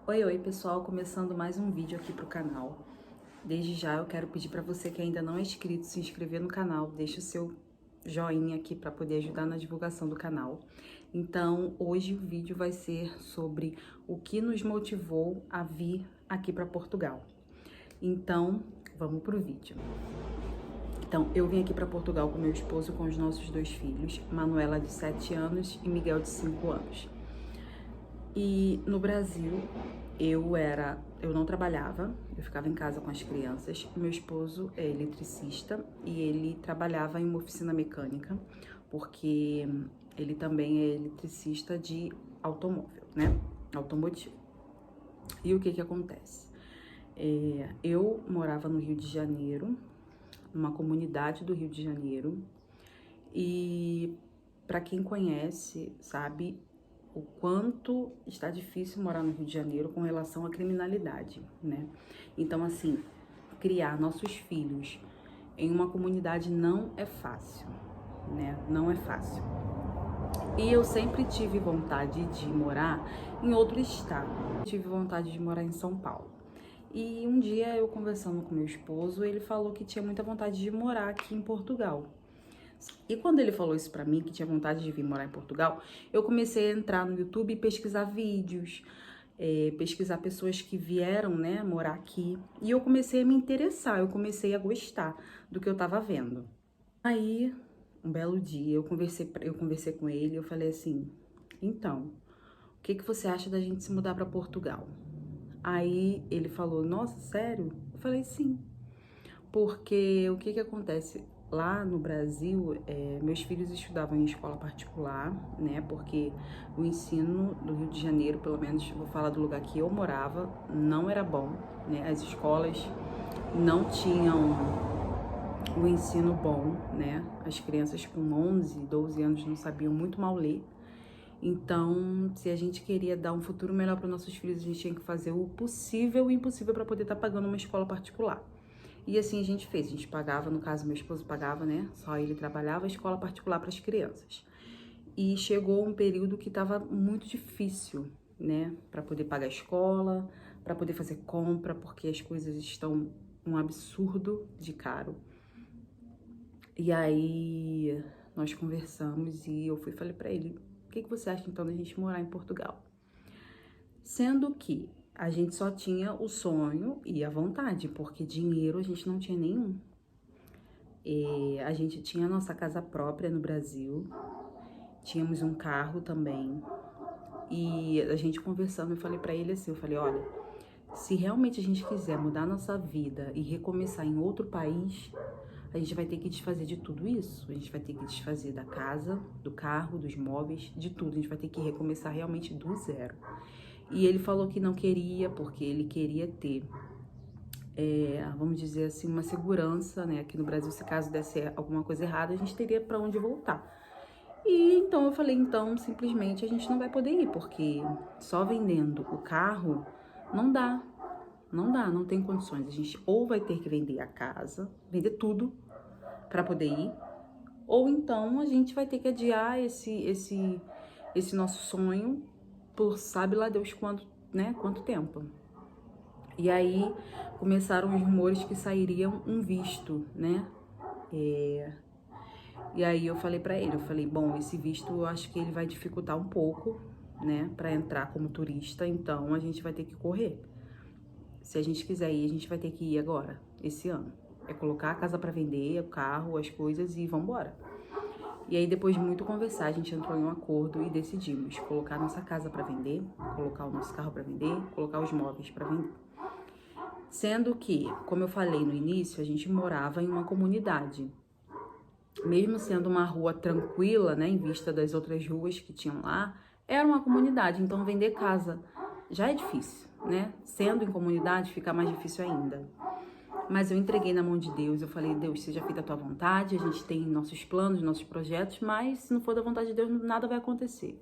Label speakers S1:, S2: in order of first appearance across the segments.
S1: Oi pessoal, começando mais um vídeo aqui pro canal. Desde já eu quero pedir para você que ainda não é inscrito, se inscrever no canal, deixa o seu joinha aqui para poder ajudar na divulgação do canal. Então, hoje o vídeo vai ser sobre o que nos motivou a vir aqui para Portugal. Então, vamos pro vídeo. Então, eu vim aqui para Portugal com meu esposo, com os nossos dois filhos, Manuela de 7 anos e Miguel de 5 anos. E no Brasil, eu não trabalhava, eu ficava em casa com as crianças. Meu esposo é eletricista e ele trabalhava em uma oficina mecânica, porque ele também é eletricista de automóvel, né? Automotivo. E o que que acontece? Eu morava no Rio de Janeiro, numa comunidade do Rio de Janeiro, e para quem conhece, sabe o quanto está difícil morar no Rio de Janeiro com relação à criminalidade, né? Então, assim, criar nossos filhos em uma comunidade não é fácil, né? Não é fácil. E eu sempre tive vontade de morar em outro estado. Tive vontade de morar em São Paulo. E um dia eu conversando com meu esposo, ele falou que tinha muita vontade de morar aqui em Portugal. E quando ele falou isso pra mim, que tinha vontade de vir morar em Portugal, eu comecei a entrar no YouTube e pesquisar vídeos, pesquisar pessoas que vieram, né, morar aqui. E eu comecei a me interessar, eu comecei a gostar do que eu tava vendo. Aí, um belo dia, eu conversei com ele, eu falei assim, então, o que que você acha da gente se mudar pra Portugal? Aí ele falou, nossa, sério? Eu falei, sim. Porque o que que acontece? Lá no Brasil, meus filhos estudavam em escola particular, né? Porque o ensino do Rio de Janeiro, pelo menos vou falar do lugar que eu morava, não era bom, né? As escolas não tinham o ensino bom, né? As crianças com 11, 12 anos não sabiam muito mal ler. Então, se a gente queria dar um futuro melhor para nossos filhos, a gente tinha que fazer o possível e o impossível para poder estar pagando uma escola particular. E assim a gente fez, a gente pagava, no caso meu esposo pagava, né? Só ele trabalhava, a escola particular para as crianças. E chegou um período que estava muito difícil, né? Para poder pagar a escola, para poder fazer compra, porque as coisas estão um absurdo de caro. E aí nós conversamos e eu falei para ele, o que você acha então da gente morar em Portugal? Sendo que a gente só tinha o sonho e a vontade, porque dinheiro a gente não tinha nenhum. A gente tinha a nossa casa própria no Brasil, tínhamos um carro também. E a gente conversando, eu falei pra ele assim, eu falei, olha, se realmente a gente quiser mudar a nossa vida e recomeçar em outro país, a gente vai ter que desfazer de tudo isso. A gente vai ter que desfazer da casa, do carro, dos móveis, de tudo. A gente vai ter que recomeçar realmente do zero. E ele falou que não queria, porque ele queria ter, vamos dizer assim, uma segurança, né? Aqui no Brasil, se caso desse alguma coisa errada, a gente teria para onde voltar. E então eu falei, então simplesmente a gente não vai poder ir, porque só vendendo o carro não dá. Não dá, não tem condições. A gente ou vai ter que vender a casa, vender tudo para poder ir, ou então a gente vai ter que adiar esse nosso sonho por sabe lá Deus quanto, né, quanto tempo. E aí começaram os rumores que sairiam um visto, né? E aí eu falei pra ele, eu falei, bom, esse visto eu acho que ele vai dificultar um pouco, né, pra entrar como turista, então a gente vai ter que correr. Se a gente quiser ir, a gente vai ter que ir agora, esse ano. É colocar a casa pra vender, o carro, as coisas e vambora. E aí depois de muito conversar, a gente entrou em um acordo e decidimos colocar nossa casa pra vender, colocar o nosso carro pra vender, colocar os móveis pra vender. Sendo que, como eu falei no início, a gente morava em uma comunidade. Mesmo sendo uma rua tranquila, né, em vista das outras ruas que tinham lá, era uma comunidade, então vender casa já é difícil, né? Sendo em comunidade, fica mais difícil ainda. Mas eu entreguei na mão de Deus, eu falei, Deus, seja feita a tua vontade, a gente tem nossos planos, nossos projetos, mas se não for da vontade de Deus, nada vai acontecer.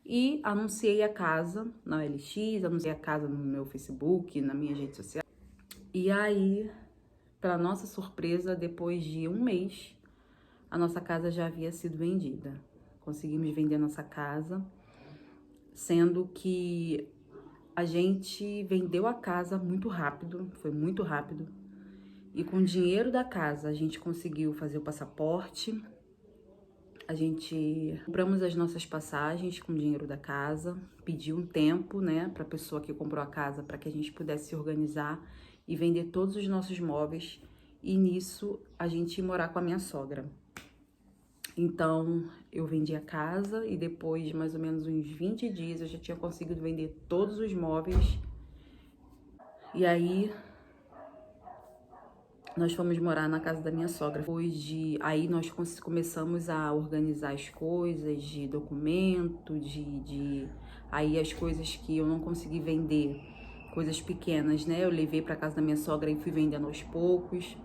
S1: E anunciei a casa na OLX, anunciei a casa no meu Facebook, na minha rede social. E aí, para nossa surpresa, depois de um mês, a nossa casa já havia sido vendida. Conseguimos vender a nossa casa, sendo que A gente vendeu a casa muito rápido, foi muito rápido. E com o dinheiro da casa a gente conseguiu fazer o passaporte. A gente compramos as nossas passagens com o dinheiro da casa, pedi um tempo, né, para a pessoa que comprou a casa para que a gente pudesse se organizar e vender todos os nossos móveis. E nisso a gente ia morar com a minha sogra. Então eu vendi a casa e depois de mais ou menos uns 20 dias eu já tinha conseguido vender todos os móveis. E aí nós fomos morar na casa da minha sogra. Aí nós começamos a organizar as coisas de documento, aí as coisas que eu não consegui vender, coisas pequenas, né? Eu levei para casa da minha sogra e fui vendendo aos poucos.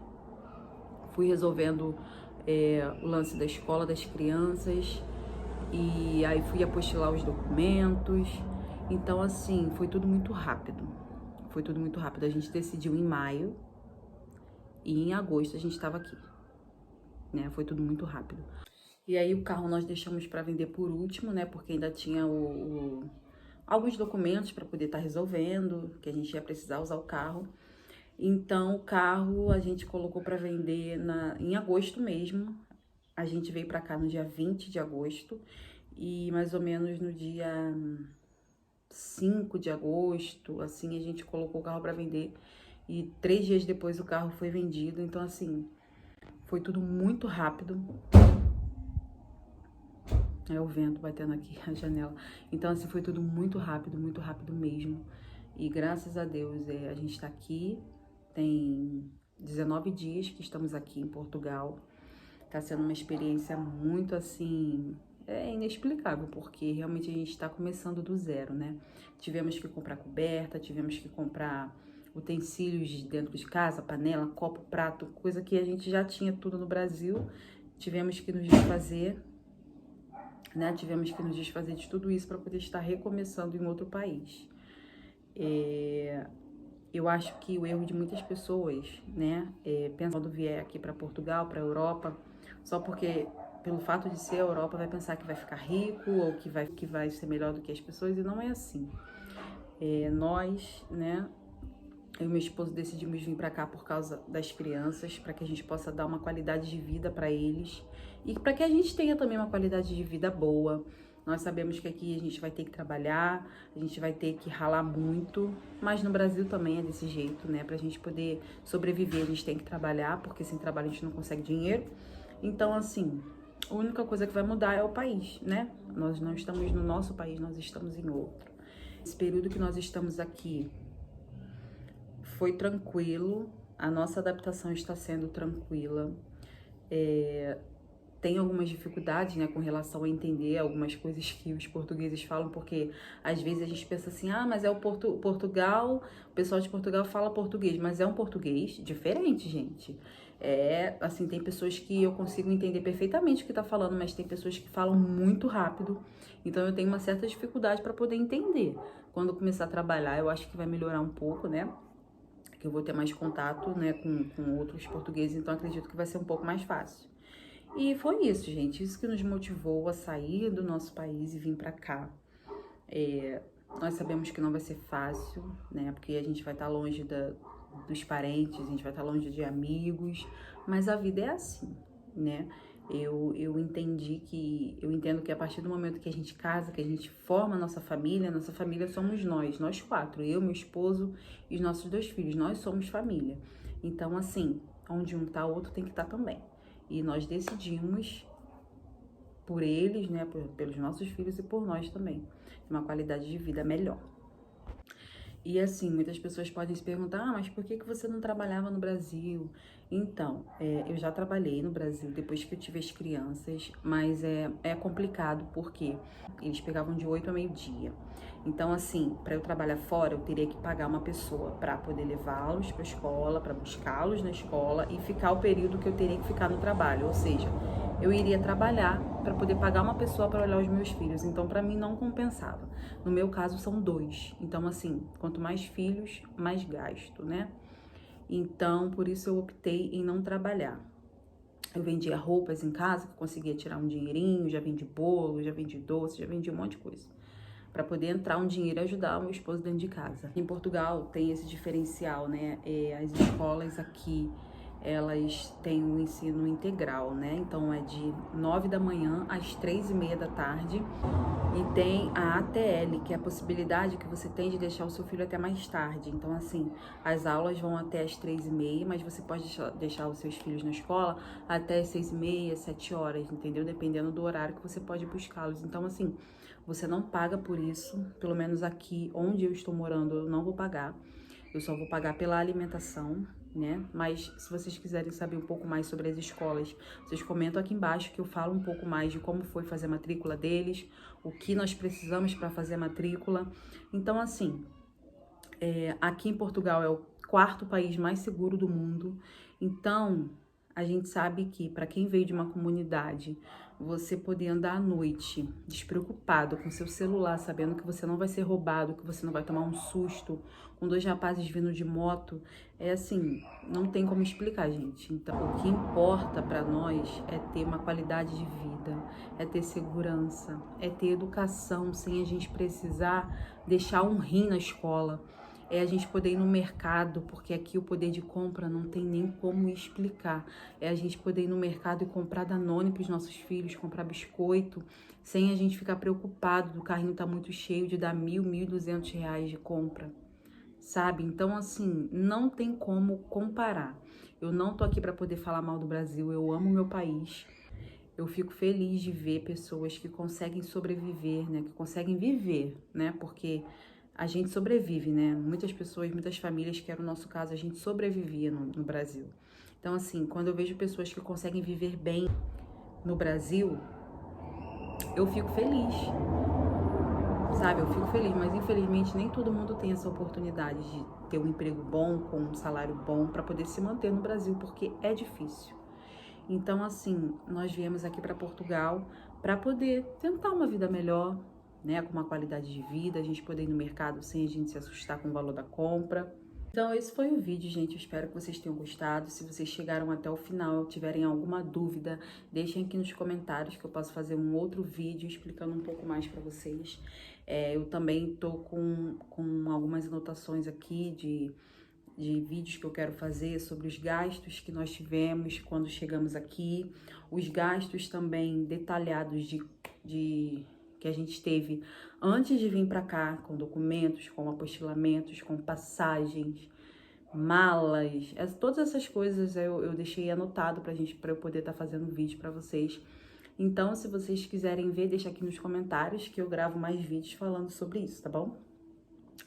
S1: Fui resolvendo o lance da escola das crianças e aí fui apostilar os documentos. Então, assim, foi tudo muito rápido. Foi tudo muito rápido. A gente decidiu em maio. E em agosto a gente estava aqui, né? Foi tudo muito rápido. E aí o carro nós deixamos para vender por último, né? Porque ainda tinha alguns documentos para poder estar resolvendo, que a gente ia precisar usar o carro. Então o carro a gente colocou para vender em agosto mesmo. A gente veio para cá no dia 20 de agosto e mais ou menos no dia 5 de agosto, assim, a gente colocou o carro para vender. E 3 dias depois o carro foi vendido. Então, assim, foi tudo muito rápido. É o vento batendo aqui na janela. Então, assim, foi tudo muito rápido mesmo. E graças a Deus, a gente tá aqui. Tem 19 dias que estamos aqui em Portugal. Tá sendo uma experiência muito, assim, inexplicável, porque realmente a gente tá começando do zero, né? Tivemos que comprar coberta, tivemos que comprar utensílios de dentro de casa, panela, copo, prato, coisa que a gente já tinha tudo no Brasil. Tivemos que nos desfazer, né? Tivemos que nos desfazer de tudo isso para poder estar recomeçando em outro país. Eu acho que o erro de muitas pessoas, né, pensando quando vier aqui para Portugal, para Europa, só porque pelo fato de ser a Europa vai pensar que vai ficar rico ou que vai ser melhor do que as pessoas, e não é assim. Nós, né, eu e meu esposo decidimos vir para cá por causa das crianças, para que a gente possa dar uma qualidade de vida para eles e para que a gente tenha também uma qualidade de vida boa. Nós sabemos que aqui a gente vai ter que trabalhar, a gente vai ter que ralar muito, mas no Brasil também é desse jeito, né? Pra gente poder sobreviver, a gente tem que trabalhar, porque sem trabalho a gente não consegue dinheiro. Então, assim, a única coisa que vai mudar é o país, né? Nós não estamos no nosso país, nós estamos em outro. Esse período que nós estamos aqui foi tranquilo, a nossa adaptação está sendo tranquila. Tem algumas dificuldades, né, com relação a entender algumas coisas que os portugueses falam, porque às vezes a gente pensa assim, mas é Portugal, o pessoal de Portugal fala português, mas é um português diferente, gente. Assim, tem pessoas que eu consigo entender perfeitamente o que tá falando, mas tem pessoas que falam muito rápido, então eu tenho uma certa dificuldade para poder entender. Quando eu começar a trabalhar, eu acho que vai melhorar um pouco, né? Que eu vou ter mais contato, né, com outros portugueses, então acredito que vai ser um pouco mais fácil. E foi isso, gente, isso que nos motivou a sair do nosso país e vir pra cá. Nós sabemos que não vai ser fácil, né, porque a gente vai estar longe dos parentes, a gente vai estar longe de amigos, mas a vida é assim, né? Eu entendo que a partir do momento que a gente casa, que a gente forma a nossa família somos nós quatro, eu, meu esposo e os nossos 2 filhos, nós somos família. Então, assim, onde um tá, o outro tem que estar também. E nós decidimos por eles, né, pelos nossos filhos e por nós também, uma qualidade de vida melhor. E assim, muitas pessoas podem se perguntar, mas por que você não trabalhava no Brasil? Então, eu já trabalhei no Brasil depois que eu tive as crianças, mas é complicado porque eles pegavam de 8 a meio-dia. Então, assim, para eu trabalhar fora, eu teria que pagar uma pessoa para poder levá-los para a escola, para buscá-los na escola e ficar o período que eu teria que ficar no trabalho. Ou seja, eu iria trabalhar para poder pagar uma pessoa para olhar os meus filhos. Então, para mim, não compensava. No meu caso, são 2. Então, assim, quanto mais filhos, mais gasto, né? Então, por isso eu optei em não trabalhar. Eu vendia roupas em casa, que conseguia tirar um dinheirinho, já vendi bolo, já vendi doce, já vendi um monte de coisa. para poder entrar um dinheiro e ajudar o meu esposo dentro de casa. Em Portugal tem esse diferencial, né? As escolas aqui, elas têm um ensino integral, né? Então é de 9 da manhã às 3h30 da tarde. E tem a ATL, que é a possibilidade que você tem de deixar o seu filho até mais tarde. Então, assim, as aulas vão até as 3h30, mas você pode deixar os seus filhos na escola até as 6h30, 7 horas, entendeu? Dependendo do horário que você pode buscá-los. Então, assim, você não paga por isso. Pelo menos aqui onde eu estou morando, eu não vou pagar. Eu só vou pagar pela alimentação, né? Mas se vocês quiserem saber um pouco mais sobre as escolas, vocês comentam aqui embaixo que eu falo um pouco mais de como foi fazer a matrícula deles, o que nós precisamos para fazer a matrícula. Então, assim, aqui em Portugal é o 4º país mais seguro do mundo. Então, a gente sabe que para quem veio de uma comunidade, você poder andar à noite despreocupado com seu celular, sabendo que você não vai ser roubado, que você não vai tomar um susto, com 2 rapazes vindo de moto, é assim, não tem como explicar, gente. Então, o que importa para nós é ter uma qualidade de vida, é ter segurança, é ter educação sem a gente precisar deixar um rim na escola. É a gente poder ir no mercado, porque aqui o poder de compra não tem nem como explicar. É a gente poder ir no mercado e comprar Danone para os nossos filhos, comprar biscoito, sem a gente ficar preocupado do carrinho tá muito cheio de dar R$1.000, R$1.200 de compra, sabe? Então, assim, não tem como comparar. Eu não tô aqui para poder falar mal do Brasil, eu amo meu país. Eu fico feliz de ver pessoas que conseguem sobreviver, né? Que conseguem viver, né? Porque a gente sobrevive, né? Muitas pessoas, muitas famílias, que era o nosso caso, a gente sobrevivia no Brasil. Então, assim, quando eu vejo pessoas que conseguem viver bem no Brasil, eu fico feliz, sabe? Eu fico feliz, mas infelizmente nem todo mundo tem essa oportunidade de ter um emprego bom, com um salário bom, para poder se manter no Brasil, porque é difícil. Então, assim, nós viemos aqui para Portugal para poder tentar uma vida melhor, né, com uma qualidade de vida, a gente poder ir no mercado sem a gente se assustar com o valor da compra. Então, esse foi o vídeo, gente. Eu espero que vocês tenham gostado. Se vocês chegaram até o final, tiverem alguma dúvida, deixem aqui nos comentários que eu posso fazer um outro vídeo explicando um pouco mais para vocês. Eu também tô com algumas anotações aqui de vídeos que eu quero fazer sobre os gastos que nós tivemos quando chegamos aqui, os gastos também detalhados que a gente teve antes de vir para cá, com documentos, com apostilamentos, com passagens, malas, todas essas coisas eu deixei anotado para eu poder estar fazendo um vídeo para vocês. Então, se vocês quiserem ver, deixa aqui nos comentários que eu gravo mais vídeos falando sobre isso, tá bom?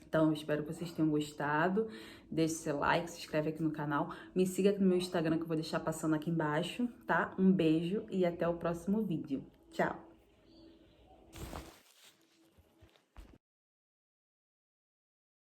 S1: Então, eu espero que vocês tenham gostado. Deixe seu like, se inscreve aqui no canal. Me siga aqui no meu Instagram, que eu vou deixar passando aqui embaixo, tá? Um beijo e até o próximo vídeo. Tchau!